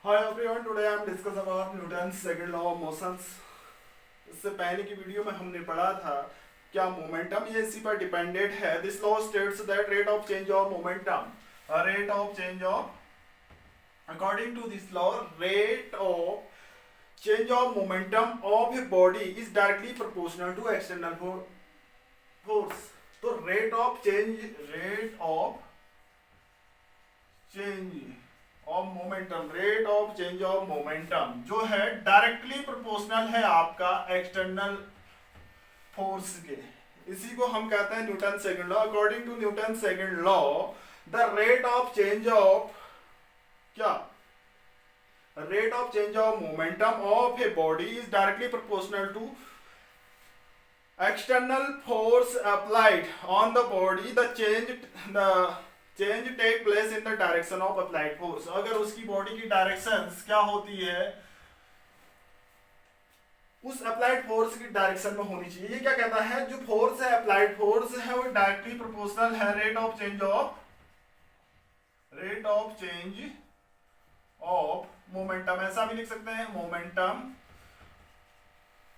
Hi everyone, today I am discuss about Newton's second law of motions. इससे पहले की video में हमने पढ़ा था क्या मोमेंटम ये इसी पर डिपेंडेंट है. This law states that rate of change of momentum rate of change of according to this law rate of change of momentum of a body is directly proportional to external force. तो rate of change of momentum rate of change of momentum जो है directly proportional है आपका external force के. इसी को हम कहते हैं Newton second law. According to Newton second law the rate of change of क्या rate of change of momentum of a body is directly proportional to external force applied on the body. The change take place in the direction of applied force. अगर उसकी body की directions क्या होती है उस applied force की direction में होनी चाहिए. ये क्या कहता है जो फोर्स है अप्लाइड फोर्स है वो डायरेक्टली प्रोपोर्शनल है rate of change of momentum. ऐसा भी लिख सकते हैं मोमेंटम.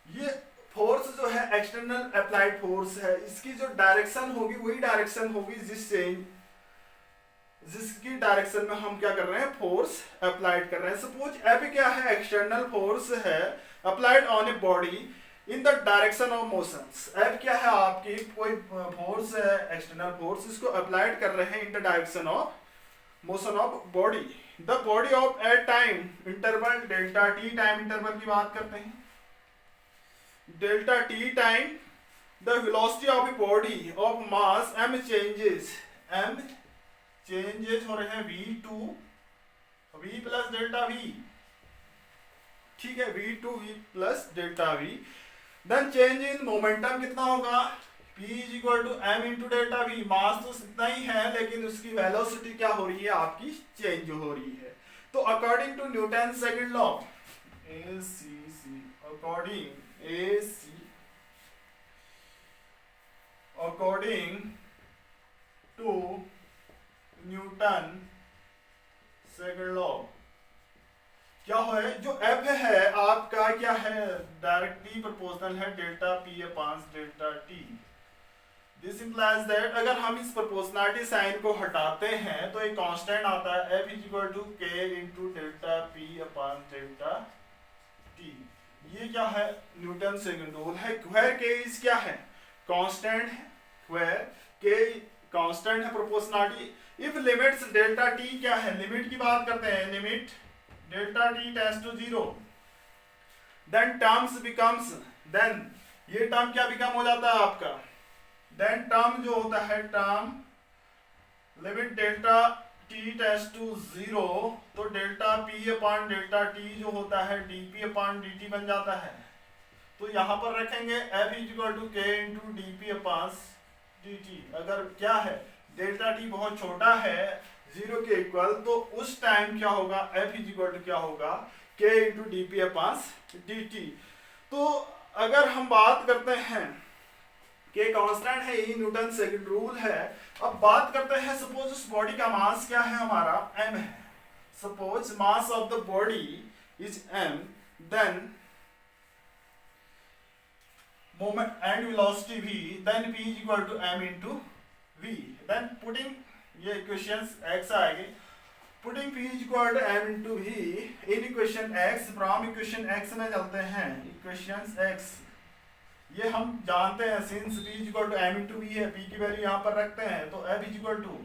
ये फोर्स जो है एक्सटर्नल अप्लाइड फोर्स है इसकी जो डायरेक्शन होगी वही डायरेक्शन होगी जिसकी डायरेक्शन में हम क्या कर रहे हैं फोर्स अप्लाइड कर रहे हैं. सपोज एफ क्या है एक्सटर्नल फोर्स है applied on A body in the direction of motions. F क्या है आपकी कोई फोर्स है एक्सटर्नल फोर्स इसको अप्लाइड कर रहे हैं in the direction of motion of body. The body of at time interval delta T time interval की बात करते हैं. Delta T time the velocity of a body of mass m changes हो रहे हैं v प्लस डेल्टा v. ठीक है v plus delta v. Then change in momentum कितना होगा p is equal to m into delta v. Mass तो इतना ही है लेकिन उसकी वेलोसिटी क्या हो रही है आपकी चेंज हो रही है. तो according to Newton second law according to Newton second law क्या है जो एफ है आपका क्या है डायरेक्टली प्रोपोर्शनल है delta P upon delta T. This implies that अगर हम इस प्रोपोर्शनलिटी साइन को हटाते हैं तो एक कांस्टेंट आता है F is equal to K into delta P upon delta T. ये क्या है न्यूटन सेकंड रूल है. वेयर के इज क्या है कांस्टेंट है. वेयर के कांस्टेंट है proportionality. If limits delta T क्या है लिमिट की बात करते हैं limit delta T tends to 0 then terms becomes then ये टर्म क्या बिकम हो जाता है आपका देन टर्म जो होता है term limit delta T tends to 0 तो delta P upon delta T जो होता है डीपी अपॉन dt बन जाता है. तो यहां पर रखेंगे f is equal to K into DP upon dt. अगर क्या है डेल्टा टी बहुत छोटा है 0 के इक्वल तो उस टाइम क्या होगा f इज इक्वल टू क्या होगा k into DP upon dt. तो अगर हम बात करते हैं के कांस्टेंट है यही न्यूटन सेकंड रूल है. अब बात करते हैं सपोज उस बॉडी का मास क्या है हमारा m है. Suppose mass of the body is m then moment and velocity v then p is equal to m into v. Then putting ये इक्वेशंस x आएंगे putting p is equal to m into v in equation x from equation x में चलते हैं equations x ये हम जानते हैं since p is equal to m into v है p की वैल्यू यहाँ पर रखते हैं तो f is equal to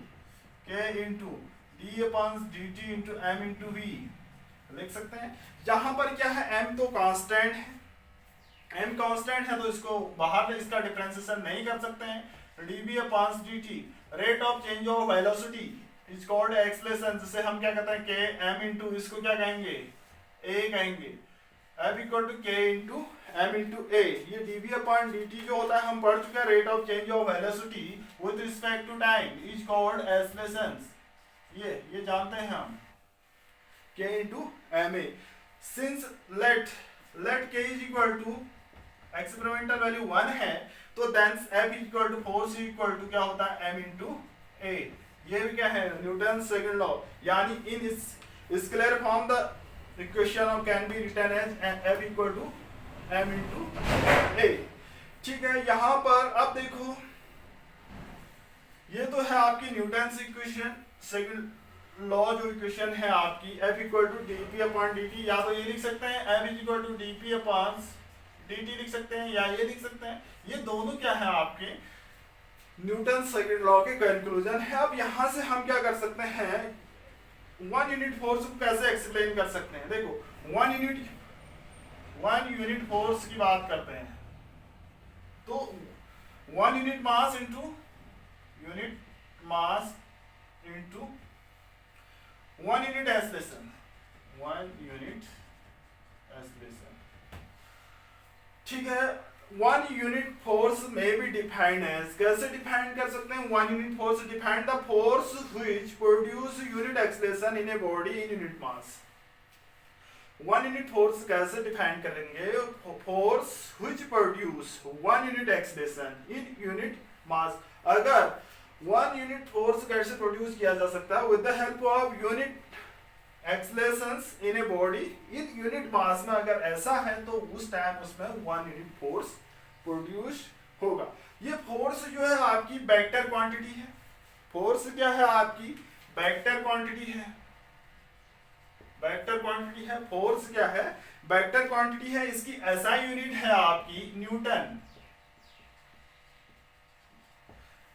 k into d upon dt into m into v लिख सकते हैं. जहां पर क्या है m तो कांस्टेंट है m कांस्टेंट है तो इसको बाहर इसका डिफरेंशिएशन नहीं कर सकते हैं. dv upon dt rate of change of velocity is called acceleration जिसे हम क्या कहते हैं k m इंटू इसको क्या कहेंगे a कहेंगे. f equal to k into m into a. ये dv अपॉन dt जो होता है हम पढ़ चुके हैं rate of change of velocity with respect to time is called acceleration. ये जानते हैं हम k into ma. Since let k is equal to experimental value 1 है तो then f is equal to force equal to क्या होता है m into a. ये भी क्या है न्यूटन सेकंड लॉ. यानी in scalar form the equation of can be written as F equal to m into a. ठीक है, यहां पर अब देखो ये तो है आपकी न्यूटन इक्वेशन, सेकंड लॉ जो इक्वेशन है आपकी F equal to dp upon dt, या तो ये लिख सकते हैं F equal to dp upon dt लिख सकते हैं, या ये लिख सकते हैं। ये दोनों क्या है आपके न्यूटन सेकंड लॉ के कंक्लूजन है। अब यहां से हम क्या कर सकते हैं, वन यूनिट फोर्स को कैसे एक्सप्लेन कर सकते हैं। देखो वन यूनिट फोर्स की बात करते हैं तो one unit mass into one unit acceleration, ठीक है। वन यूनिट फोर्स में भी डिफाइंड है, कैसे डिफाइन कर सकते हैं। One unit force defined the force which produce unit acceleration in a body in unit mass. One unit force कैसे डिफाइन करेंगे, force which produce one unit acceleration in unit mass. अगर one unit force कैसे produce किया जा सकता है, with the help of unit accelerations in a body in unit mass में। अगर ऐसा है तो उस टाइम उसमें वन यूनिट फोर्स प्रोड्यूस होगा। ये फोर्स जो है आपकी वेक्टर क्वांटिटी है। फोर्स क्या है आपकी वेक्टर क्वांटिटी है, वेक्टर क्वांटिटी है। फोर्स क्या है वेक्टर क्वांटिटी है। इसकी एसआई यूनिट है आपकी न्यूटन।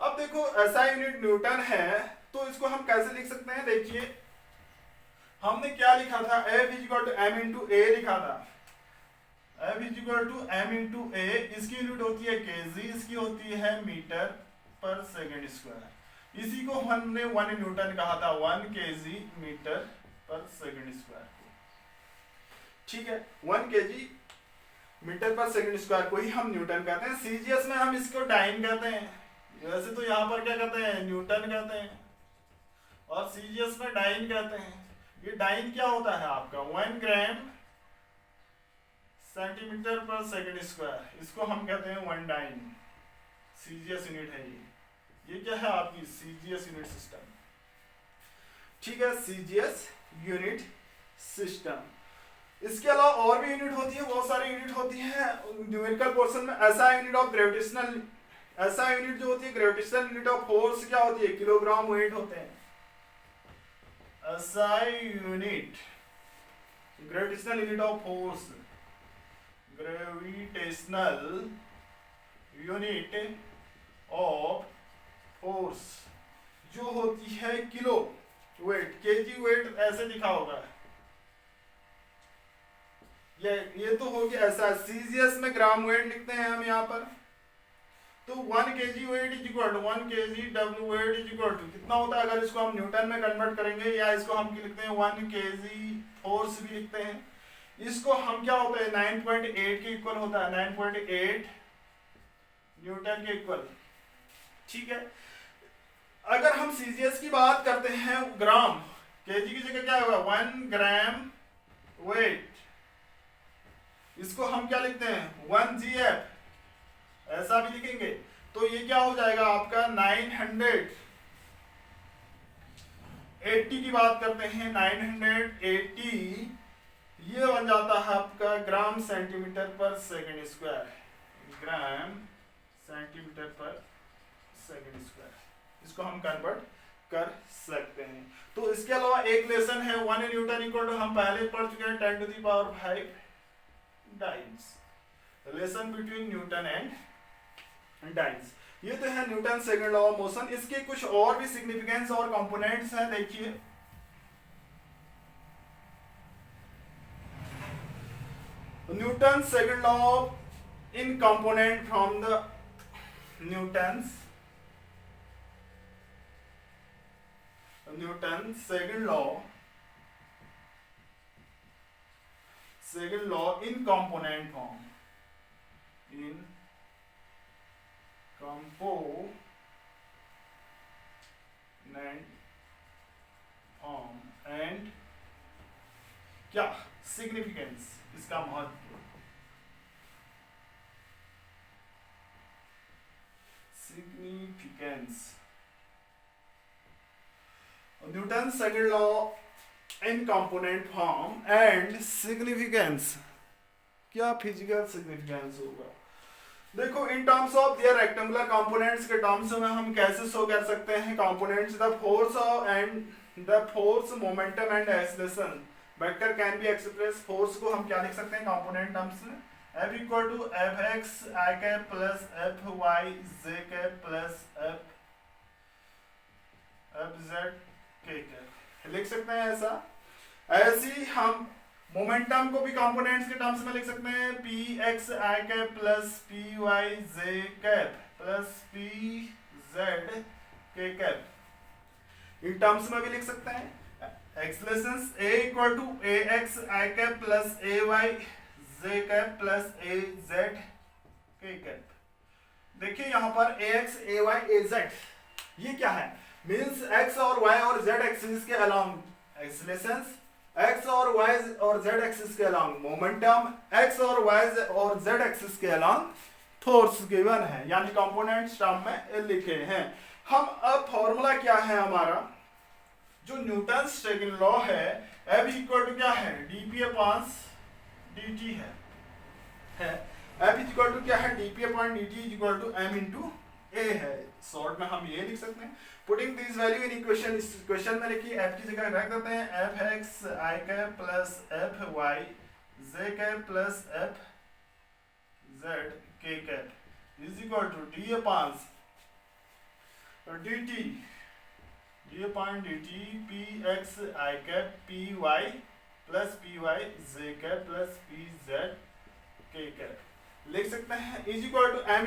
अब देखो एसआई यूनिट न्यूटन है तो इसको हम कैसे लिख सकते हैं। देखिए हमने क्या लिखा था, F equal to m into a लिखा था। F equal to m into a, इसकी यूनिट होती है केजी, इसकी होती है मीटर पर सेकेंड स्क्वायर। इसी को हमने वन न्यूटन कहा था, 1 केजी मीटर पर सेकेंड स्क्वायर। ठीक है, 1 केजी मीटर पर सेकेंड स्क्वायर को ही हम न्यूटन कहते हैं। सीजीएस में हम इसको डाइन कहते हैं। वैसे तो यहाँ पर क्या कहते हैं, न्यूटन कहते हैं, और सीजीएस में डाइन कहते हैं। ये डाइन क्या होता है आपका 1 ग्राम सेंटीमीटर पर सेकेंड स्क्वायर, इसको हम कहते हैं 1 डाइन। सीजीएस यूनिट है ये क्या है आपकी सीजीएस यूनिट सिस्टम। ठीक है, सीजीएस यूनिट सिस्टम। इसके अलावा और भी यूनिट होती है, बहुत सारी यूनिट होती है न्यूमेरिकल पोर्शन में। ऐसा यूनिट ऑफ ग्रेविटेशनल, ऐसा यूनिट जो होती है ग्रेविटेशनल यूनिट ऑफ फोर्स क्या होती है, किलोग्राम वेट होते हैं। SI unit gravitational unit of force, gravitational unit of force जो होती है किलो वेट, केजी वेट ऐसे लिखा होगा। ये तो हो गया ऐसा। सीजीएस में ग्राम वेट लिखते हैं हम यहाँ पर, तो 1 KG weight is equal to 1 KG W weight is equal to कितना होता है। अगर इसको हम न्यूटन में कन्वर्ट करेंगे, या इसको हम लिखते हैं 1 केजी फोर्स भी लिखते हैं। इसको हम क्या होता है 9.8 के इक्वल होता है, 9.8 न्यूटन के इक्वल। ठीक है, अगर हम सीजीएस की बात करते हैं, ग्राम केजी की जगह क्या होगा 1 ग्राम वेट, इसको हम क्या लिखते हैं 1 जीएफ, ऐसा भी लिखेंगे। तो ये क्या हो जाएगा आपका 980 की बात करते हैं, 980 ये बन जाता है आपका ग्राम सेंटीमीटर पर सेकेंड स्क्वायर, ग्राम सेंटीमीटर पर सेकेंड स्क्वायर। इसको हम कन्वर्ट कर सकते हैं। तो इसके अलावा एक लेसन है 1 न्यूटन इक्वल टू, हम पहले पढ़ चुके हैं 10 to the power 5 dynes, relation between Newton and dynes. ये तो है Newton second law of motion. इसके कुछ और भी सिग्निफिकेंस और कंपोनेंट्स हैं, देखिए। Newton second law in component from the Newton second law in component form, and क्या सिग्निफिकेंस, इसका महत्व। Significance Newton second law in component form and significance, क्या फिजिकल सिग्निफिकेंस होगा। देखो in terms of their rectangular components के terms में हम कैसे शो कर सकते हैं components, the force and the force momentum and acceleration vector can be express. Force को हम क्या लिख सकते हैं कंपोनेंट टर्म्स में, F equal to F X I cap plus F Y J cap plus F Z के cap लिख सकते हैं ऐसा। ऐसे ही हम मोमेंटम को भी कंपोनेंट्स के टर्म्स में लिख सकते हैं, पी एक्स आई कैप प्लस पी वाई जे कैप प्लस पी जेड के कैप इन टर्म्स में भी लिख सकते हैं। Acceleration A equal to A x I cap plus A Y J cap plus A Z के कैप। देखिए यहां पर A X A Y A Z ये क्या है, मीन्स एक्स और वाई और जेड एक्सिस के अलॉन्ग एक्सलेशन, एक्स और वाई और जेड एक्सिस के अलॉन्ग मोमेंटम, एक्स और वाई और जेड एक्सिस के अलॉन्ग फोर्स गिवन है, यानी कंपोनेंट्स टर्म में लिखे हैं हम। अब फॉर्मूला क्या है हमारा, जो न्यूटन सेकंड लॉ है, F इक्वल टू क्या है dp अपॉन dt है F इक्वल टू क्या है dp upon dt equal to m into a है। शॉर्ट में हम ये लिख सकते हैं, putting this value in equation, इस इक्वेशन में लिखिए f की जगह रख देते हैं एफ एक्स आई कैप प्लस एफ वाई जे कैप प्लस एफ जेड के cap is equal to D upon dt p x I cap p y plus P Y J cap plus P Z के cap लिख सकते हैं, is equal to m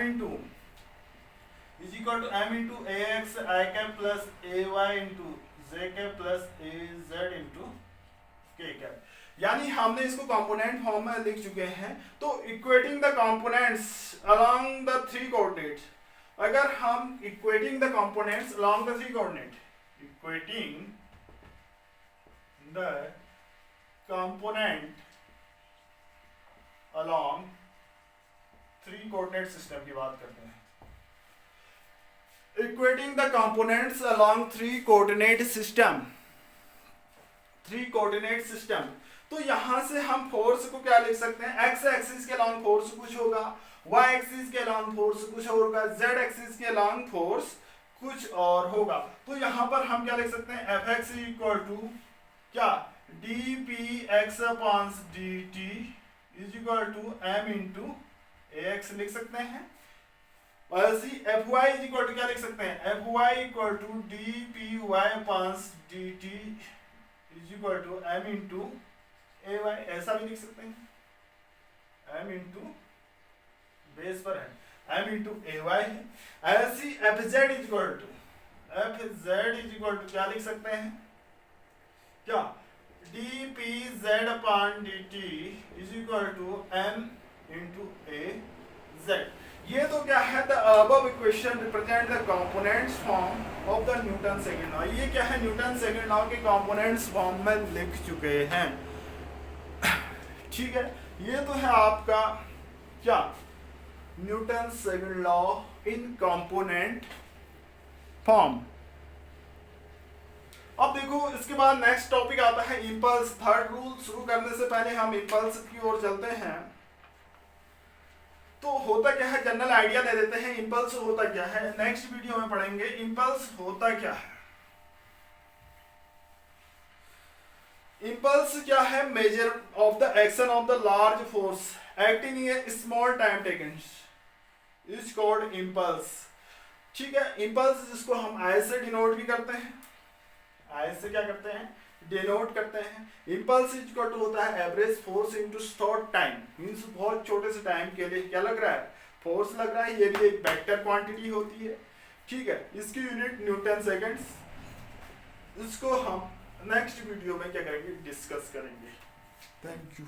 into A x I cap plus A y into j cap plus A z into k cap. यानी हमने इसको component form में लिख चुके हैं। तो equating the components along the three coordinate, अगर हम equating the components along the three coordinate, equating the component along three coordinate system की बात करते हैं, equating the components along three coordinate system, three coordinate system. तो यहां से हम फोर्स को क्या लिख सकते हैं, एक्स एक्सिस के अलोंग फोर्स कुछ होगा, वाई एक्सिस के अलोंग फोर्स कुछ होगा, जेड एक्सिस के अलोंग फोर्स कुछ और होगा। तो यहां पर हम क्या लिख सकते हैं, एफ एक्स इक्वल टू क्या D P X upon D T is equal to M into A X लिख सकते हैं। और ऐसी F Y is equal to क्या लिख सकते हैं, F Y equal to D P Y upon D T is equal to M into A Y, ऐसा भी लिख सकते हैं, एम इंटू बेस पर है एम इंटू ए वाई है। ऐसी F Z is equal to क्या लिख सकते हैं, क्या D P Z upon D T is equal to M into A Z. ये तो क्या है, the above equation represent the components form of the Newton second law. ये क्या है, न्यूटन सेकंड लॉ के कंपोनेंट्स फॉर्म में लिख चुके हैं। ठीक है, ये तो है आपका क्या Newton second law in component form. अब देखो इसके बाद नेक्स्ट टॉपिक आता है इंपल्स। थर्ड रूल शुरू करने से पहले हम इंपल्स की ओर चलते हैं। तो होता क्या है, जनरल आइडिया दे देते हैं इंपल्स होता क्या है, नेक्स्ट वीडियो में पढ़ेंगे इंपल्स होता क्या है। इंपल्स क्या है, measure of the action of the large force acting in A small time taken is called impulse. ठीक है, इंपल्स जिसको हम आई से डिनोट भी करते हैं, आई से क्या करते हैं, डिनोट करते हैं। इंपल्स इक्वल टू होता है average force into short time, means बहुत छोटे से टाइम के लिए क्या लग रहा है, फोर्स लग रहा है। ये भी एक वेक्टर क्वांटिटी होती है। ठीक है, इसकी यूनिट न्यूटन सेकंड्स। इसको हम नेक्स्ट वीडियो में क्या करेंगे, डिस्कस करेंगे। Thank you.